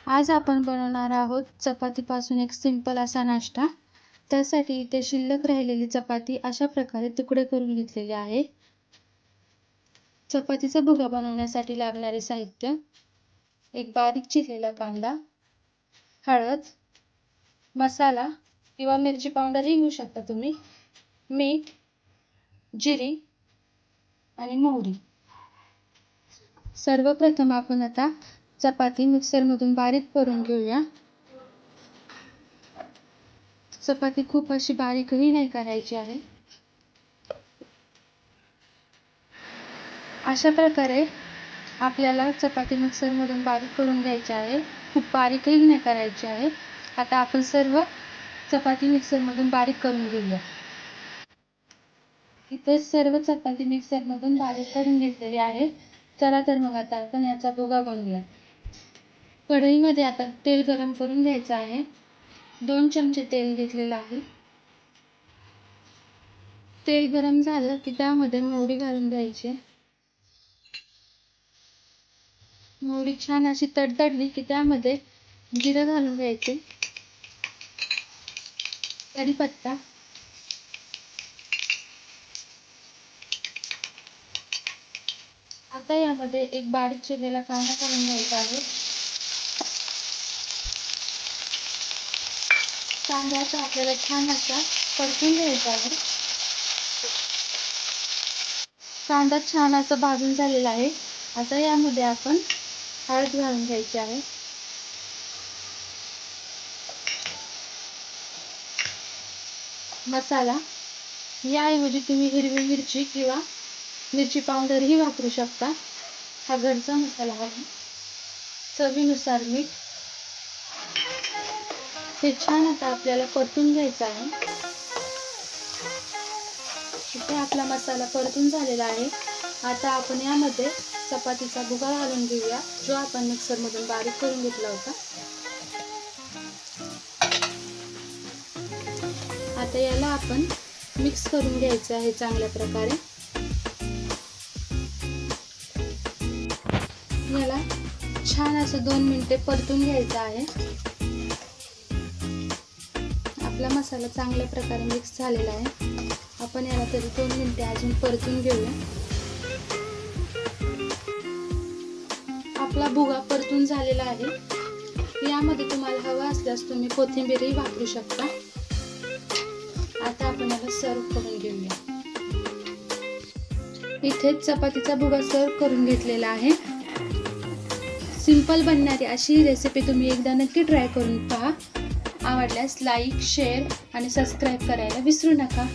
आज आपण बनवणार आहोत चपातीपासून एक सिंपल असा नाश्ता। त्यासाठी इथे शिल्लक राहिलेली चपाती अशा प्रकारे तुकडे करून घेतलेले आहे। चपातीचा भुगा बनवण्यासाठी लागणारे साहित्य: एक बारीक चिरलेला कांदा, हळद, मसाला किंवा मिरची पावडरही घेऊ शकता तुम्ही, मीठ, जिरे आणि मोहरी। सर्वप्रथम आपण आता चपाती मिक्सरमधून बारीक करून घेऊया। चपाती खूप अशी बारीकही नाही करायची आहे। अशा प्रकारे आपल्याला चपाती मिक्सरमधून बारीक करून घ्यायची आहे, खूप बारीकही नाही करायची आहे। आता आपण सर्व चपाती मिक्सरमधून बारीक करून घेऊया। इथे सर्व चपाती मिक्सरमधून बारीक करून घेतलेली आहे। चला तर मग आता आपण याचा भुगा बनवूया। कढईमध्ये आता तेल गरम करून घ्यायचं आहे। 2 चमचे तेल घेतलेलं आहे। तेल गरम झालं की त्यामध्ये मोहरी घालून द्यायची। मोहरी छान अशी तडतडली की त्यामध्ये जिरं घालून घ्यायचे, कढीपत्ता, आता यामध्ये एक बारीक चिरलेला कांदा घालून घ्यायचा आहे। कांद्याचा आपल्याला छान असा परतून घ्यायचा आहे। कांदा छान असा भाजून झालेला आहे। आता यामध्ये आपण हळद घालून घ्यायची आहे, मसाला, याऐवजी तुम्ही हिरवी मिरची किंवा मिरची पावडरही वापरू शकता। हा घरचा मसाला आहे। चवीनुसार मीठ। हे छान आता आपल्याला परतून घ्यायचं आहे। इथे आपला मसाला परतून झालेला आहे। आता आपण यामध्ये चपातीचा भुगा घालून घेऊया, जो आपण मिक्सरमधून बारीक करून घेतला होता। आता याला आपण मिक्स करून घ्यायचं आहे चांगल्या प्रकारे। याला छान असं 2 मिनिटे परतून घ्यायचं आहे। आपला मसाला चांगल्या प्रकारे मिक्स झालेला आहे। आपण याला तरी 2 मिनिटे अजून परतून घेऊया। आपला भुगा परतून झालेला आहे। यामध्ये तुम्हाला हवा असल्यास तुम्ही कोथिंबीरही वापरू शकता। आता आपण याला सर्व करून घेऊया। इथे चपातीचा भुगा सर्व करून घेतलेला आहे। सिंपल बनणारी अशी रेसिपी तुम्ही एकदा नक्की ट्राय करून पहा। आवडल्यास लाईक, शेअर आणि सबस्क्राईब करायला विसरू नका।